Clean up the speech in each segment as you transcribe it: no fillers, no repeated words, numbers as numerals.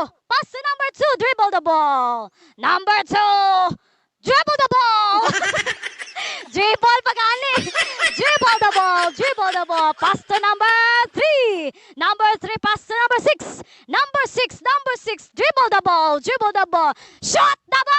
Pass to number 2. Dribble the ball. Number 2. Dribble the ball. Dribble pagani. Dribble the ball. Dribble the ball. Pass to number 3. Number 3. Pass to number 6. Number 6. Number 6. Dribble the ball. Dribble the ball. Shot the ball.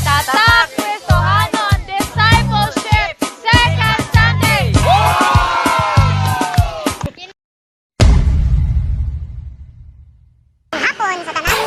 Tatak Kristohanon Discipleship Second Sunday. Hapon sa tanan.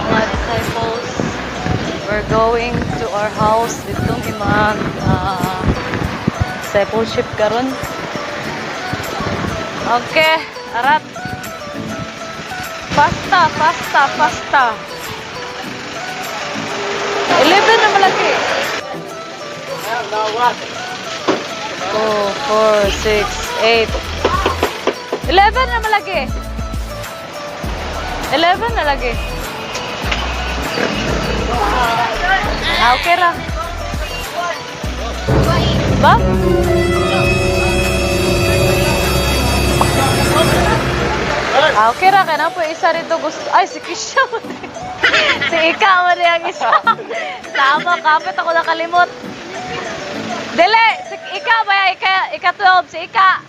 Mga disciples, we're going to our house ditong imag discipleship karon. Okay, arat. Pasta, pasta, pasta. 11 na malaki. 2, 4, 6, 8. 11 na malaki. 11 na lagi. Okay ra. Ba? Okay ra, kana po isa rito gusto. Ay, si Kisha mo. Si Ika mo ang isa. Tama, kapit ako nakalimot. Dili, si Ika ba? Ika 12, si Ika.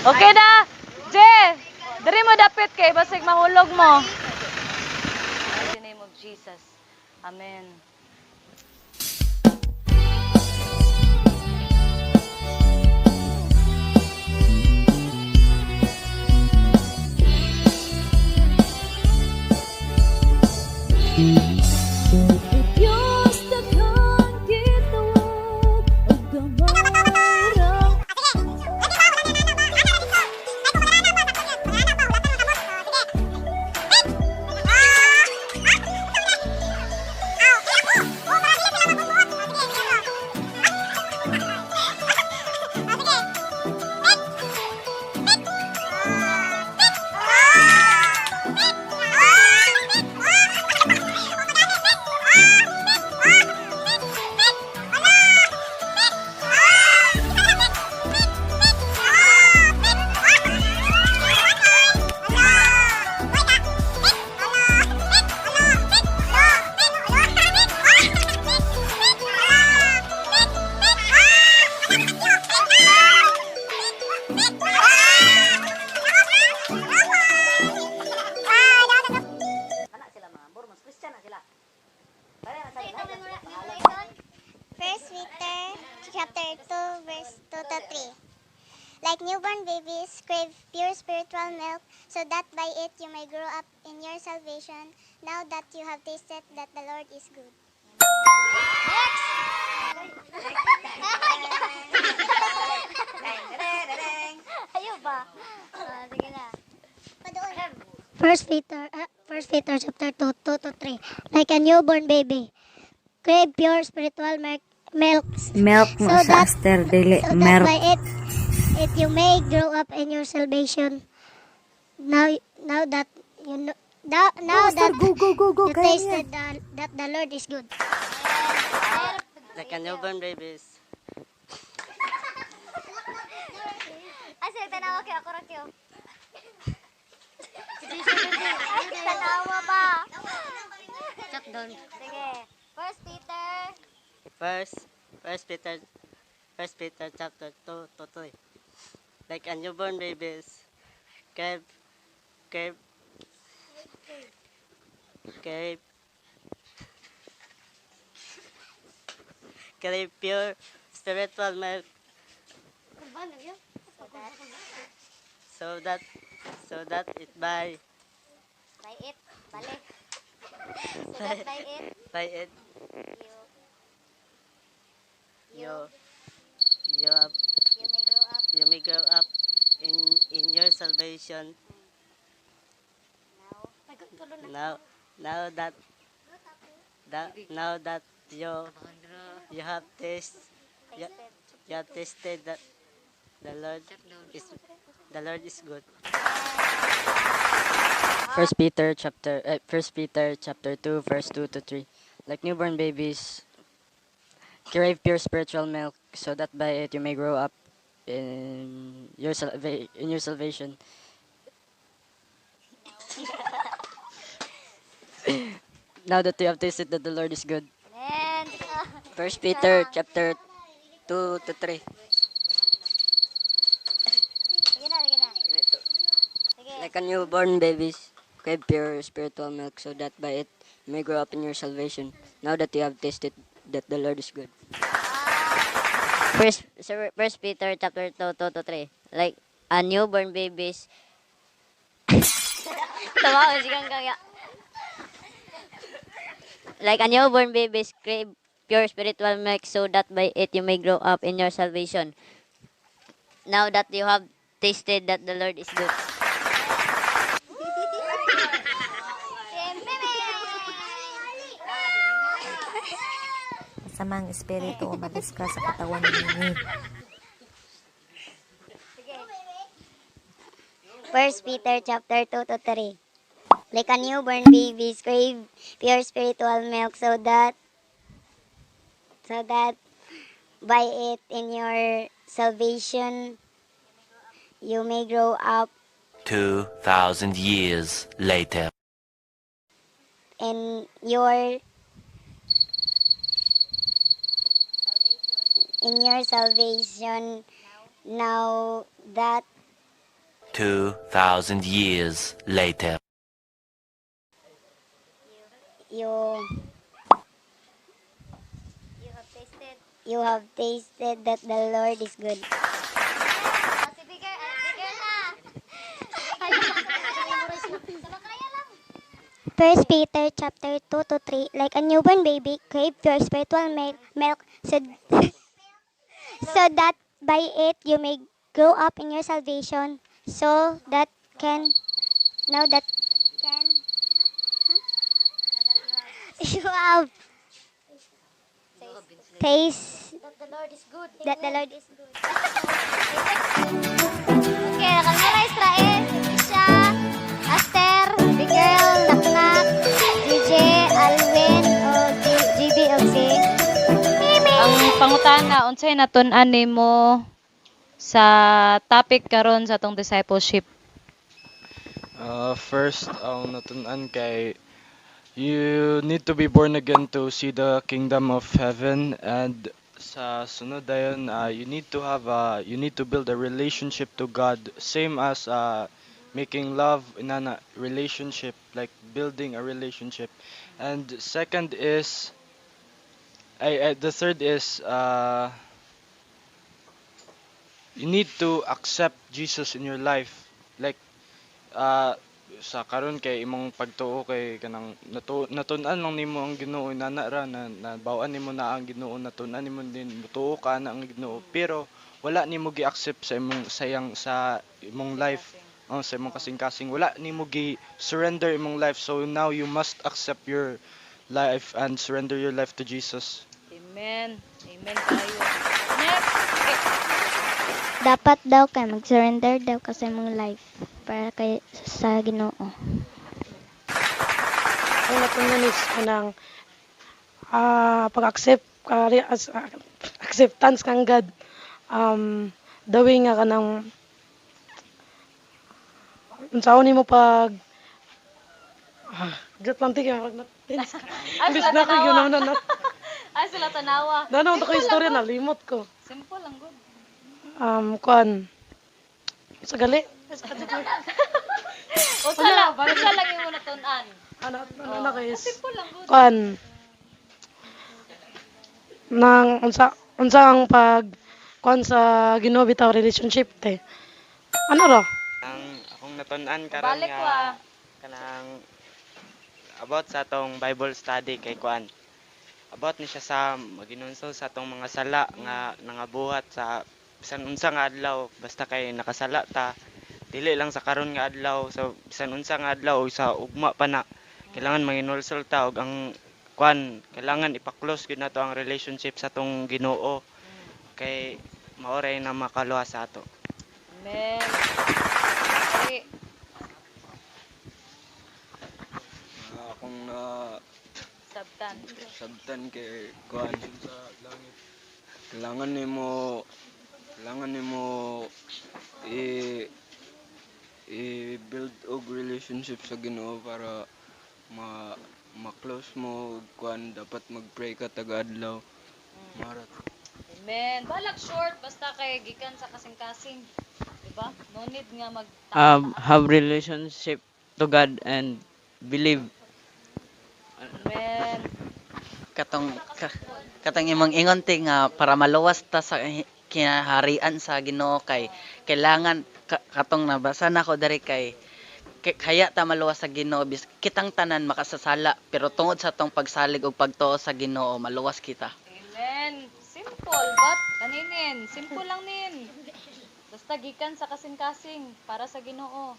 Okay na. Je, diri mo dapit kay basig mahulog mo. In the name of Jesus. Amen. First Peter chapter 2 verse 2 to 3. Like newborn babies, crave pure spiritual milk, so that by it you may grow up in your salvation, now that you have tasted that the Lord is good. Ayo ba? Sige na. First Peter chapter 2, 2 to 3. Like a newborn baby, crave pure spiritual milk, Milk mo so sa that, Aster dili so that milk. by it you may grow up in your salvation. Now that you know, now that Go you tasted that the Lord is good. Like a newborn babies. Asa tanawa kay ako rakyo. Tanawa ba? Chak doon. Sige. First Peter chapter 2 to 3. Like a newborn babies. Crave pure spiritual milk, so that it by By it, balik. So that by it you, you have you may grow up you may grow up in your salvation now. now now that you have you, Tasted. you have tasted that the Lord is the Lord is good. First Peter chapter 2 verse 2 to 3. Like newborn babies, crave pure spiritual milk so that by it you may grow up in your salvation. Now that you have tasted that the Lord is good. And, First Peter chapter 2 to 3. sige na, sige na. Sige. Like a newborn babies, crave pure spiritual milk so that by it you may grow up in your salvation. Now that you have tasted that the Lord is good. First Peter chapter 2, 2 to 3. Like a newborn babies. Tawa ko sigang kaya. Like a newborn babies, crave pure spiritual milk so that by it you may grow up in your salvation. Now that you have tasted that the Lord is good. Masamang espiritu umalis ka sa katawan ninyo. First Peter chapter 2 to 3. Like a newborn baby, crave pure spiritual milk so that by it in your salvation you may grow up 2,000 years later. in your salvation now that 2,000 years later. you have tasted that the Lord is good. First Peter chapter 2 to 3. Like a newborn baby, crave pure spiritual milk so that by it you may grow up in your salvation, so that can now that can you have taste that the Lord is good. Okay, nakalmara Israel, Isha, Aster, Big Girl, Naknak, DJ, Alwin, o GB, o si Mimi. Ang pangutana unsay natun-an nimo sa topic karon sa atong discipleship? First, ang natunan kay you need to be born again to see the kingdom of heaven, and sa sunod dayon you need to build a relationship to God, same as making love in a relationship, like building a relationship. And second is the third is you need to accept Jesus in your life, like sa karon kay imong pagtuo kay kanang natun-an lang nimo ang Ginoo inana ra na nabaw-an nimo na ang Ginoo, natun-an nimo din mutuo ka na ang Ginoo, pero wala nimo gi-accept sa imong life, sa imong kasing-kasing wala nimo gi-surrender imong life, so now you must accept your life and surrender your life to Jesus. Amen. Amen tayo. Next. Okay. Dapat daw kay mag-surrender daw ka sa imong life para kay sa Ginoo. Ang natunan is kanang pag-accept acceptance kang God. Dawi nga kanang unsaon nimo pag gat lang tigay mag Ay, Imbis sila na kay tanawa. ginaw na. Ay, sila tanawa. Dano to ko istorya na limot ko. Simple lang good. Kuan sa gali. Unsa lang yung natun-an? Ano kay Simple lang good. kuan nang unsa ang pag kuan sa Ginoo bitaw relationship te. Ano ra? Ang natun-an karon Balik nga wa. kanang about sa atong Bible study kay kuan. About ni siya sa maginunsol sa atong mga sala nga nangabuhat sa bisan unsa nga adlaw basta kay nakasala ta dili lang sa karon nga adlaw sa bisan unsa nga adlaw o sa ugma pa na kailangan manginulsol ta og ang kuan kailangan ipa-close gyud nato ang relationship sa atong Ginoo kay maoray na makaluha sa ato. Amen. Okay. Akong Sabtan. sabtan kay kuan sa langit. Kailangan nimo i-build og relationship sa Ginoo para ma-close mo og kuan dapat mag-pray ka taga-adlaw. Marat. Amen. Balak short basta kay gikan sa kasing-kasing. Diba? No need nga mag Have relationship to God and believe. Amen. Katong imong ingon ti nga para maluwas ta sa kinaharian sa Ginoo kay kailangan katong nabasa nako diri kay kaya ta maluwas sa Ginoo kitang tanan makasasala pero tungod sa tong pagsalig ug pagtuo sa Ginoo maluwas kita. Amen. Simple but kaninin. Simple lang nin. Basta gikan sa kasing-kasing para sa Ginoo.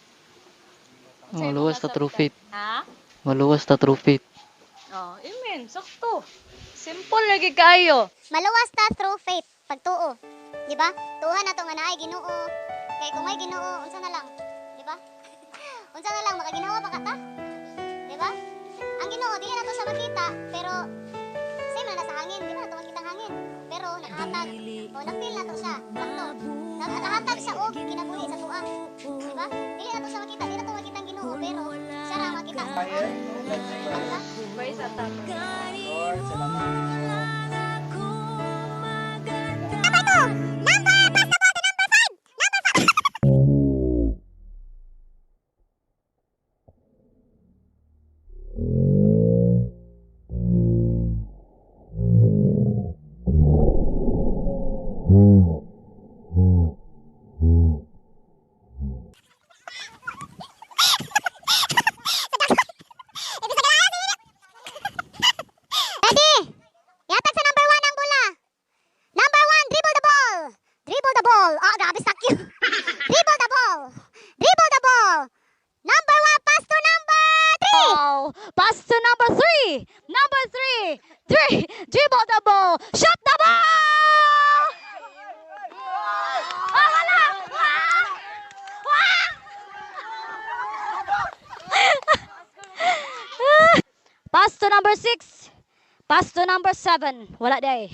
Maluwas ta true faith. Ha? Maluwas ta true faith. Oh, amen. Sakto. Simple lagi kayo. Maluwas ta through faith, pagtuo. Di ba? Tuhan na to nga naay Ginoo. Kay kung may Ginoo, unsa na lang? Di ba? Unsa na lang makaginawa pa kata? Di ba? Ang Ginoo di na to sa makita, pero same na nasa hangin, di ba na to makita ang hangin. Pero nakahatag. O nafeel na to siya. Sakto. Nakahatag siya og kinabuhi sa tuwa. Di ba? Di na to sa makita, di na to makita ang Ginoo, pero siya ra makita sa tuwa. Praise at top. Ready? Yatag sa number 1 ang bola. Number 1, dribble the ball. Dribble the ball. Ah, grabe stuck yun. Dribble the ball. Dribble the ball. Number 1, pass to number 3. Oh, pass to number 3. Number 3. Dribble the ball. Shot the ball. Ah, wala. Wah! Wah! Pass to number 6. Pass to number 7. Wala day.